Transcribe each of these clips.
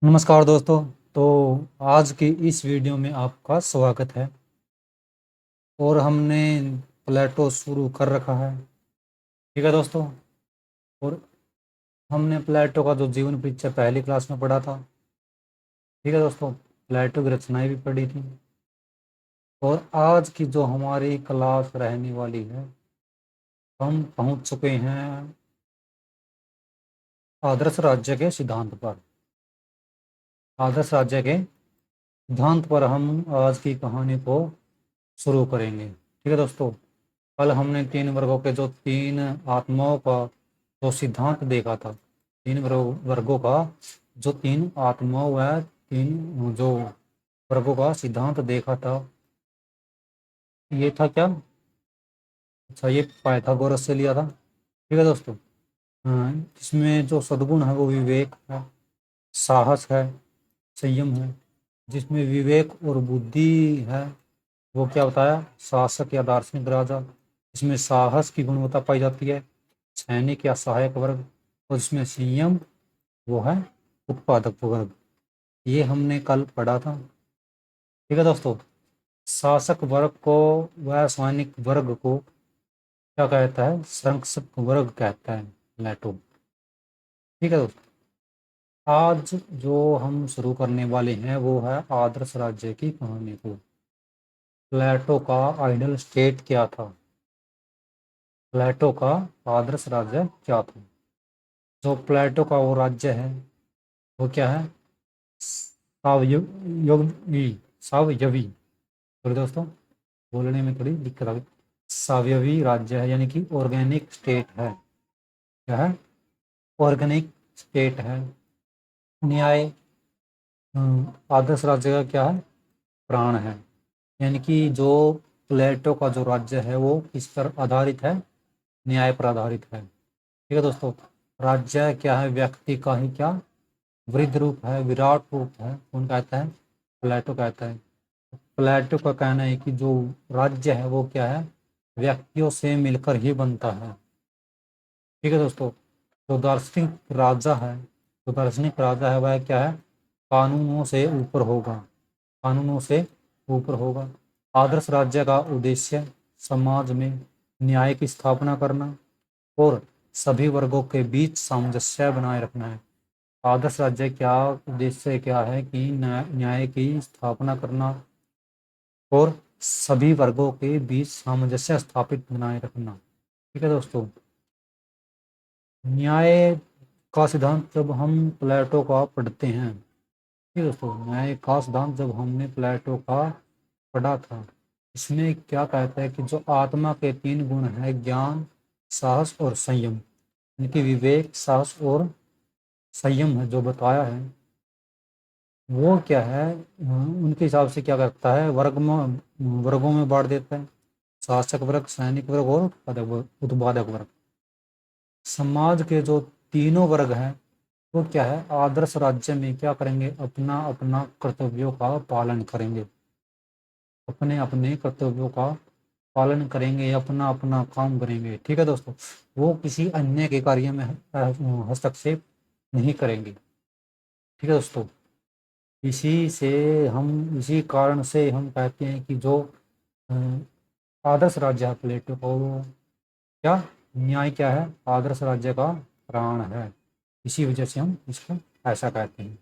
नमस्कार दोस्तों। तो आज की इस वीडियो में आपका स्वागत है। और हमने प्लेटो शुरू कर रखा है। ठीक है दोस्तों। और हमने प्लेटो का जो जीवन परिचय पहली क्लास में पढ़ा था। ठीक है दोस्तों। प्लेटो की रचनाएं भी पढ़ी थी। और आज की जो हमारी क्लास रहने वाली है, हम पहुंच चुके हैं आदर्श राज्य के सिद्धांत पर। आदर्श राज्य के सिद्धांत पर हम आज की कहानी को शुरू करेंगे। ठीक है दोस्तों। कल हमने तीन वर्गों के जो तीन आत्माओं का जो सिद्धांत देखा था। तीन वर्गों का जो तीन आत्माओं है, तीन जो वर्गों का सिद्धांत देखा था। ये था क्या? अच्छा, ये पाइथागोरस से लिया था। ठीक है दोस्तों। हाँ, इसमें जो सद्गुण है वो विवेक है, साहस है, संयम है। जिसमें विवेक और बुद्धि है वो क्या बताया? शासक या दार्शनिक राजा। इसमें साहस की गुणवत्ता पाई जाती है, सैनिक या सहायक वर्ग। और इसमें संयम वो है उत्पादक वर्ग। ये हमने कल पढ़ा था। ठीक है दोस्तों। शासक वर्ग को व सैनिक वर्ग को क्या कहता है? संरक्षक वर्ग कहता है प्लेटो। ठीक है दोस्तों। आज जो हम शुरू करने वाले हैं वो है आदर्श राज्य की कहानी को। प्लेटो का आइडल स्टेट क्या था? प्लेटो का आदर्श राज्य क्या था? जो प्लेटो का वो राज्य है वो क्या है? सावयवी। सावयवी। थोड़ी दोस्तों बोलने में थोड़ी दिक्कत आ गई। सावयवी राज्य है, यानी कि ऑर्गेनिक स्टेट है। क्या है? ऑर्गेनिक स्टेट है। न्याय आदर्श राज्य का क्या है? प्राण है। यानी कि जो प्लेटो का जो राज्य है वो किस पर आधारित है? न्याय पर आधारित है। ठीक है दोस्तों। राज्य क्या है? व्यक्ति का ही क्या वृद्ध रूप है, विराट रूप है। कौन कहता है? प्लेटो कहता है। प्लेटो का कहना है कि जो राज्य है वो क्या है? व्यक्तियों से मिलकर ही बनता है। ठीक है दोस्तों। जो दार्शनिक राजा है, जो दार्शनिक राजा है वह क्या है? कानूनों से ऊपर होगा। कानूनों से ऊपर होगा। आदर्श राज्य का उद्देश्य समाज में न्याय की स्थापना करना और सभी वर्गों के बीच सामंजस्य बनाए रखना है। आदर्श राज्य क्या उद्देश्य क्या है? कि न्याय की स्थापना करना और सभी वर्गों के बीच सामंजस्य स्थापित बनाए रखना। ठीक है दोस्तों। न्याय का सिद्धांत जब हम प्लेटो का पढ़ते हैं, ठीक है दोस्तों, न्याय का सिद्धांत जब हमने प्लेटो का पढ़ा था, इसमें क्या कहता है कि जो आत्मा के तीन गुण हैं, ज्ञान, साहस और संयम, यानी कि विवेक, साहस और संयम है जो बताया है, वो क्या है? उनके हिसाब से क्या करता है? वर्गों में बांट देता है। शासक वर्ग, सैनिक वर्ग और उत्पादक वर्ग। समाज के जो तीनों वर्ग हैं वो क्या है? आदर्श राज्य में क्या करेंगे? अपना अपना कर्तव्यों का पालन करेंगे। अपने अपने कर्तव्यों का पालन करेंगे, अपना अपना काम करेंगे। ठीक है दोस्तों। वो किसी अन्य के कार्य में हस्तक्षेप नहीं करेंगे। ठीक है दोस्तों। इसी कारण से हम कहते हैं कि जो अ, आदर्श राज्य है प्लेटो को, क्या न्याय क्या है? आदर्श राज्य का प्राण है। इसी वजह से हम इसको ऐसा कहते हैं।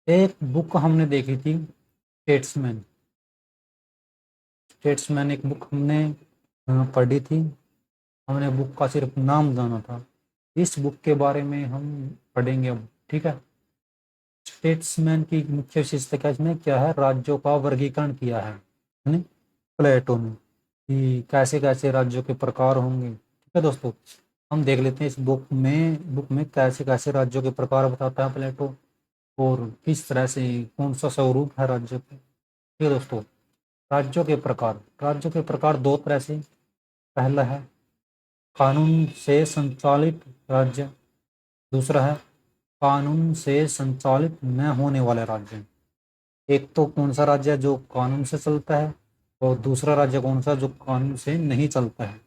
एक बुक हमने देखी थी, स्टेट्समैन। स्टेट्समैन एक बुक हमने पढ़ी थी। हमने बुक का सिर्फ नाम जाना था। इस बुक के बारे में हम पढ़ेंगे अब। ठीक है। स्टेट्समैन की मुख्य विशेषता क्या, इसमें क्या है? राज्यों का वर्गीकरण किया है प्लेटो ने, कि कैसे कैसे राज्यों के प्रकार होंगे। ठीक है दोस्तों। हम देख लेते हैं इस बुक में कैसे कैसे राज्यों के प्रकार बताता है प्लेटो, और किस तरह से कौन सा स्वरूप है राज्य का। ठीक है दोस्तों। राज्यों के प्रकार दो तरह से। पहला है कानून से संचालित राज्य। दूसरा है कानून से संचालित न होने वाले राज्य। एक तो कौन सा राज्य है जो कानून से चलता है, और दूसरा राज्य कौन सा जो कानून से नहीं चलता है।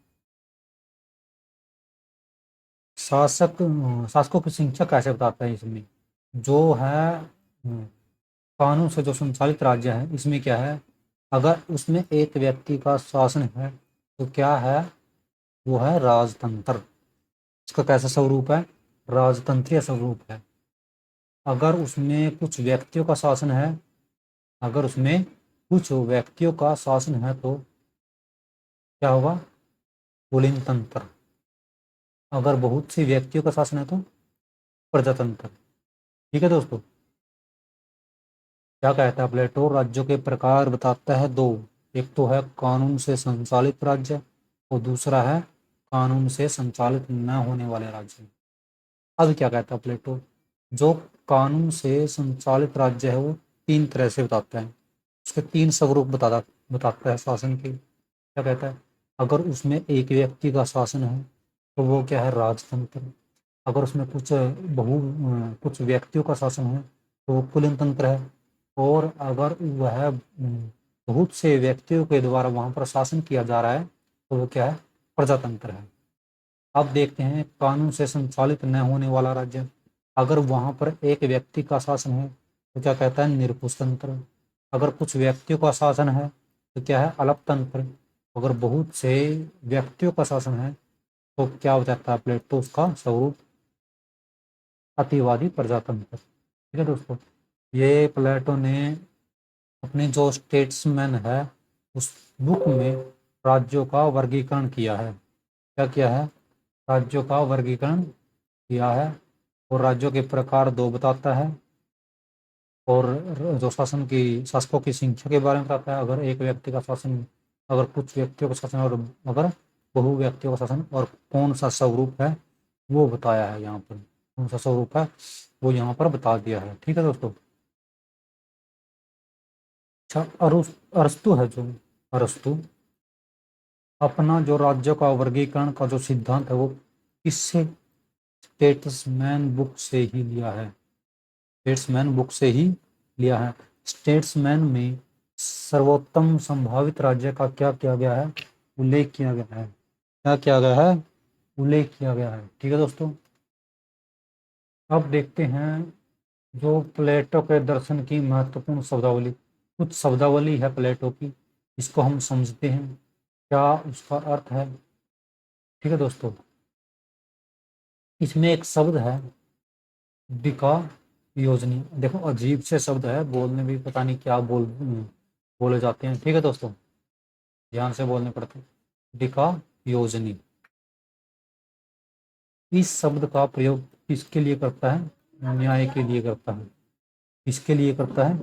शासकों की संख्या कैसे बताता है इसमें, जो है कानून से जो संचालित राज्य है इसमें क्या है, अगर उसमें एक व्यक्ति का शासन है तो क्या है, वो है राजतंत्र। इसका कैसा स्वरूप है, राजतंत्रीय स्वरूप है। अगर उसमें कुछ व्यक्तियों का शासन है, अगर उसमें कुछ व्यक्तियों का शासन है तो क्या होगा, कुलीन तंत्र। अगर बहुत से व्यक्तियों का शासन है तो प्रजातंत्र। ठीक है दोस्तों। क्या कहता है प्लेटो, राज्यों के प्रकार बताता है दो, एक तो है कानून से संचालित राज्य और दूसरा है कानून से संचालित न होने वाले राज्य। अब क्या कहता है प्लेटो, जो कानून से संचालित राज्य है वो तीन तरह से बताता है, उसके तीन स्वरूप बताता है शासन के। क्या कहता है, अगर उसमें एक व्यक्ति का शासन है तो वो क्या है, राजतंत्र। अगर उसमें कुछ व्यक्तियों का शासन है तो वो कुलीन तंत्र है। और अगर वह बहुत से व्यक्तियों के द्वारा वहां पर शासन किया जा रहा है तो वो क्या है, प्रजातंत्र है। अब देखते हैं कानून से संचालित न होने वाला राज्य। अगर वहां पर एक व्यक्ति का शासन है तो क्या कहता है, निरकुश तंत्र। अगर कुछ व्यक्तियों का शासन है तो क्या है, अलप तंत्र। अगर बहुत से व्यक्तियों का शासन है तो क्या हो जाता है प्लेटो, उसका स्वरूप अतिवादी प्रजातंत्र। ठीक है दोस्तों। ये प्लेटो ने अपने जो स्टेट्समैन है उस बुक में राज्यों का वर्गीकरण किया है। क्या किया है, राज्यों का वर्गीकरण किया है। और राज्यों के प्रकार दो बताता है, और जो शासकों की संख्या के बारे में बताता है। अगर एक व्यक्ति का शासन, अगर कुछ व्यक्तियों का शासन, और अगर बहु व्यक्तियों का शासन, और कौन सा स्वरूप है वो बताया है यहाँ पर, कौन सा स्वरूप है वो यहाँ पर बता दिया है। ठीक है दोस्तों। अच्छा, अरस्तु है जो, अरस्तु अपना जो राज्यों का वर्गीकरण का जो सिद्धांत है वो किससे, स्टेट्समैन बुक से ही लिया है। स्टेट्समैन बुक से ही लिया है। स्टेट्समैन में सर्वोत्तम संभावित राज्य का क्या किया गया है, उल्लेख किया गया है। क्या किया गया है, उल्लेख किया गया है। ठीक है दोस्तों। अब देखते हैं जो प्लेटो के दर्शन की महत्वपूर्ण शब्दावली, कुछ शब्दावली है प्लेटो की, इसको हम समझते हैं क्या उसका अर्थ है। ठीक है दोस्तों। इसमें एक शब्द है दिका योजनी। देखो अजीब से शब्द है, बोलने भी पता नहीं क्या बोले जाते हैं। ठीक है दोस्तों, ध्यान से बोलने पड़ते हैं। दिका योजनी, इस शब्द का प्रयोग किसके लिए करता है, न्याय के लिए करता है। किसके लिए करता है,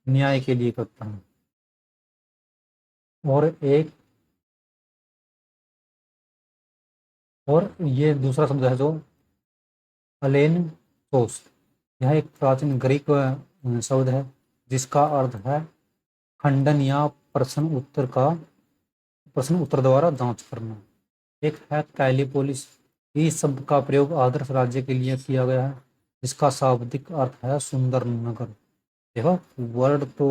न्याय के लिए करता है। और एक, और ये दूसरा शब्द है जो अलेन सोस, यह एक प्राचीन ग्रीक शब्द है जिसका अर्थ है खंडन या प्रश्न उत्तर द्वारा जांच करना। एक है कैलिपोलिस, इस शब्द का प्रयोग आदर्श राज्य के लिए किया गया है जिसका शाब्दिक अर्थ है सुंदर नगर। देखो वर्ड तो,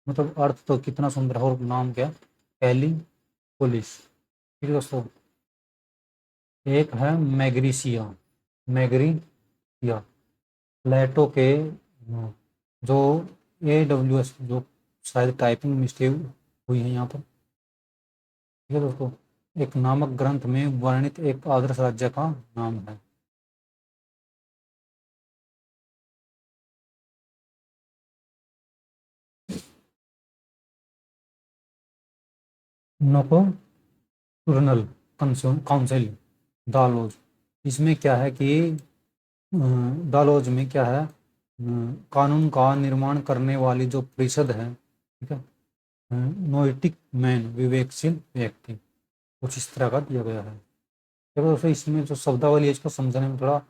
मतलब अर्थ तो कितना सुंदर है, और नाम क्या, कैलिपोलिस। ठीक है दोस्तों। एक है मैग्रीसिया, मैग्रीसिया प्लेटो के जो AWS, जो शायद टाइपिंग मिस्टेक हुई है यहाँ पर। ठीक है दोस्तों। एक नामक ग्रंथ में वर्णित एक आदर्श राज्य का नाम है। नोकोटर्नल काउंसिल, दालोज। इसमें क्या है कि दालोज में क्या है, कानून का निर्माण करने वाली जो परिषद है, ठीक है, नोएटिक मैन, विवेकशील व्यक्ति, कुछ इस तरह का दिया गया है। देखो दोस्तों, इसमें जो शब्दावली है इसको समझने में थोड़ा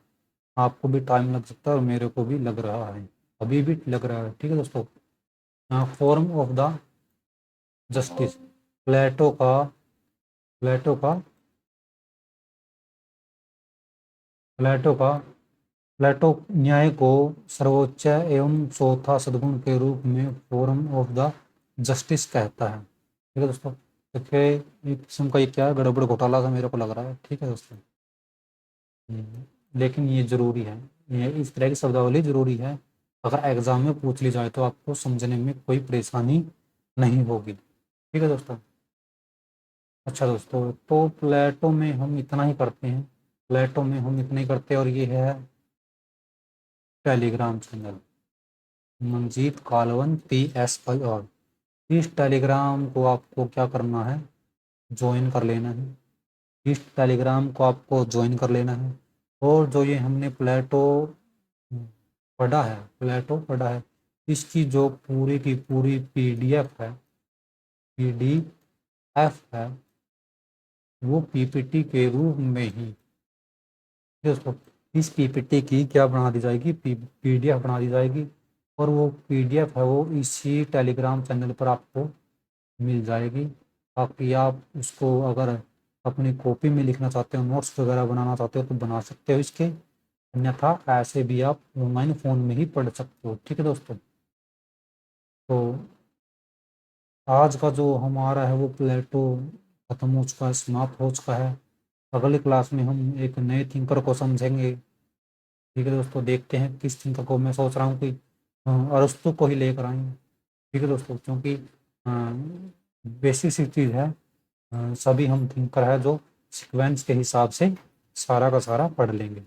आपको भी टाइम लग सकता है और मेरे को भी लग रहा है, अभी भी लग रहा है। ठीक है दोस्तों। फॉर्म ऑफ द जस्टिस, प्लेटो का प्लेटो का प्लेटो का प्लेटो न्याय को सर्वोच्च एवं चौथा सद्गुण के रूप में फोरम ऑफ द जस्टिस कहता है। ठीक है दोस्तों। देखिए एक किस्म का ये क्या है, गड़बड़ घोटाला सा मेरे को लग रहा है। ठीक है दोस्तों। लेकिन ये ज़रूरी है, ये इस तरह की शब्दावली ज़रूरी है, अगर एग्ज़ाम में पूछ ली जाए तो आपको समझने में कोई परेशानी नहीं होगी। ठीक है दोस्तों। अच्छा दोस्तों, तो प्लेटो में हम इतना ही करते हैं, प्लेटो में हम इतना ही करते हैं, और ये है Telegram channel Manjeet Kalwan PSI। और इस टेलीग्राम को आपको क्या करना है, ज्वाइन कर लेना है। इस टेलीग्राम को आपको ज्वाइन कर लेना है। और जो ये हमने प्लेटो पढ़ा है, प्लेटो पढ़ा है, इसकी जो पूरी की पूरी PDF है, वो PPT के रूप में ही दोस्तों, इस PPT की क्या बना दी जाएगी, PDF बना दी जाएगी। और वो PDF है वो इसी टेलीग्राम चैनल पर आपको मिल जाएगी, ताकि आप उसको अगर अपनी कॉपी में लिखना चाहते हो, नोट्स वगैरह बनाना चाहते हो तो बना सकते हो इसके, अन्यथा ऐसे भी आप ऑनलाइन फ़ोन में ही पढ़ सकते हो। ठीक है दोस्तों। तो आज का जो हमारा है वो प्लेटो खत्म हो चुका है, समाप्त हो चुका है। अगली क्लास में हम एक नए थिंकर को समझेंगे। ठीक है दोस्तों, देखते हैं किस थिंकर को। मैं सोच रहा हूँ कि अरस्तु को ही लेकर आएंगे। ठीक है दोस्तों, क्योंकि बेसिक सी चीज़ है, सभी हम थिंकर है जो सिक्वेंस के हिसाब से सारा का सारा पढ़ लेंगे।